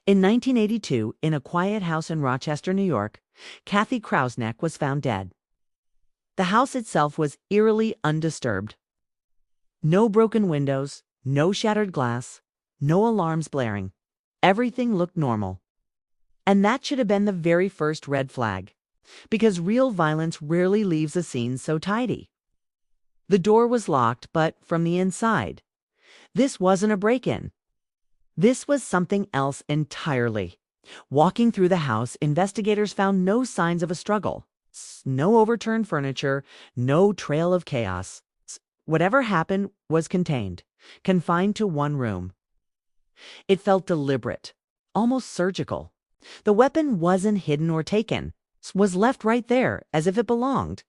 In 1982, in a quiet house in Rochester, New York, Kathy Krausneck was found dead. The house itself was eerily undisturbed. No broken windows, no shattered glass, no alarms blaring. Everything looked normal. And that should have been the very first red flag, because real violence rarely leaves a scene so tidy. The door was locked, but from the inside. This wasn't a break-in. This was something else entirely. Walking through the house, investigators found no signs of a struggle. No overturned furniture, no trail of chaos. Whatever happened was contained, confined to one room. It felt deliberate, almost surgical. The weapon wasn't hidden or taken, was left right there as if it belonged.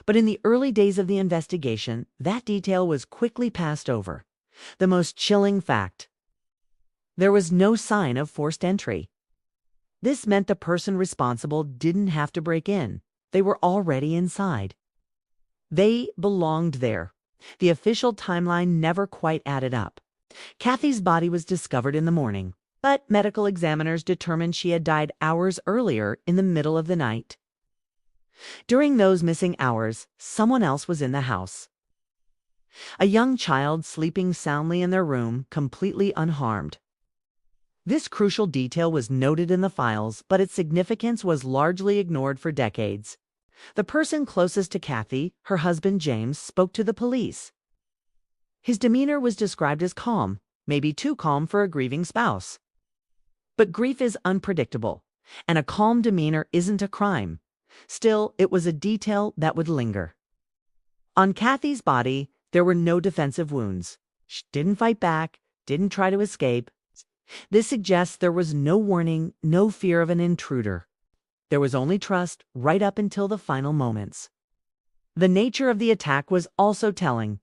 But in the early days of the investigation, that detail was quickly passed over. The most chilling fact: there was no sign of forced entry. This meant the person responsible didn't have to break in. They were already inside. They belonged there. The official timeline never quite added up. Kathy's body was discovered in the morning, but medical examiners determined she had died hours earlier in the middle of the night. During those missing hours, someone else was in the house. A young child sleeping soundly in their room, completely unharmed. This crucial detail was noted in the files, but its significance was largely ignored for decades. The person closest to Kathy, her husband James, spoke to the police. His demeanor was described as calm, maybe too calm for a grieving spouse. But grief is unpredictable, and a calm demeanor isn't a crime. Still, it was a detail that would linger. On Kathy's body, there were no defensive wounds. She didn't fight back, didn't try to escape. This suggests there was no warning, no fear of an intruder. There was only trust right up until the final moments. The nature of the attack was also telling.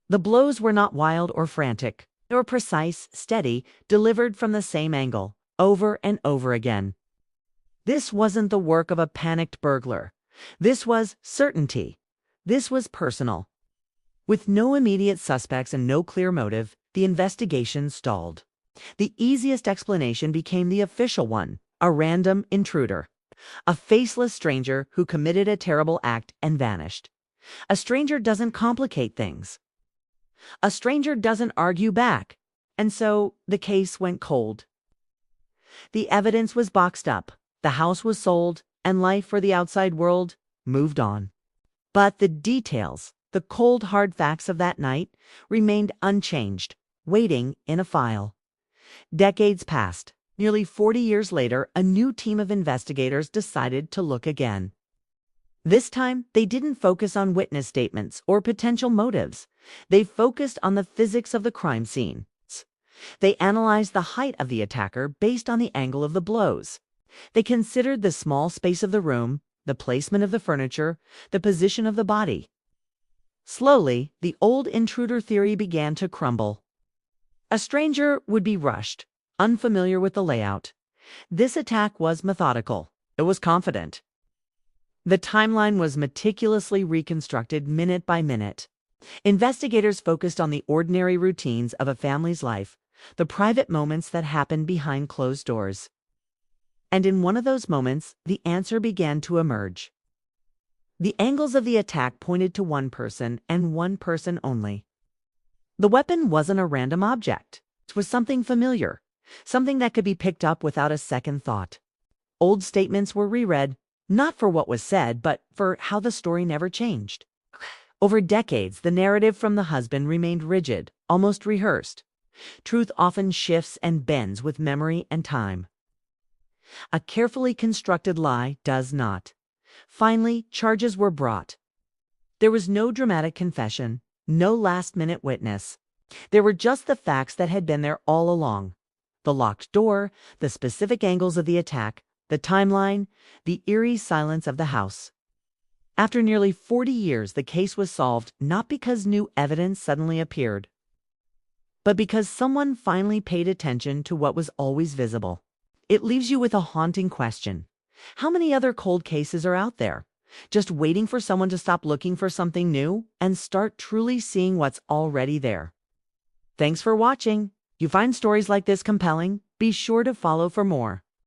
The blows were not wild or frantic. They were precise, steady, delivered from the same angle, over and over again. This wasn't the work of a panicked burglar. This was certainty. This was personal. With no immediate suspects and no clear motive, the investigation stalled. The easiest explanation became the official one: a random intruder. A faceless stranger who committed a terrible act and vanished. A stranger doesn't complicate things. A stranger doesn't argue back. And so the case went cold. The evidence was boxed up, the house was sold, and life for the outside world moved on. But the details, the cold hard facts of that night, remained unchanged, waiting in a file. Decades passed. Nearly 40 years later, a new team of investigators decided to look again. This time, they didn't focus on witness statements or potential motives. They focused on the physics of the crime scene. They analyzed the height of the attacker based on the angle of the blows. They considered the small space of the room, the placement of the furniture, the position of the body. Slowly, the old intruder theory began to crumble. A stranger would be rushed, unfamiliar with the layout. This attack was methodical. It was confident. The timeline was meticulously reconstructed minute by minute. Investigators focused on the ordinary routines of a family's life, the private moments that happened behind closed doors. And in one of those moments, the answer began to emerge. The angles of the attack pointed to one person and one person only. The weapon wasn't a random object. It was something familiar, something that could be picked up without a second thought. Old statements were reread, not for what was said, but for how the story never changed. Over decades, the narrative from the husband remained rigid, almost rehearsed. Truth often shifts and bends with memory and time. A carefully constructed lie does not. Finally, charges were brought. There was no dramatic confession, no last-minute witness. There were just the facts that had been there all along. The locked door, the specific angles of the attack, the timeline, the eerie silence of the house. After nearly 40 years, the case was solved not because new evidence suddenly appeared, but because someone finally paid attention to what was always visible. It leaves you with a haunting question. How many other cold cases are out there, just waiting for someone to stop looking for something new and start truly seeing what's already there? Thanks for watching. You find stories like this compelling? Be sure to follow for more.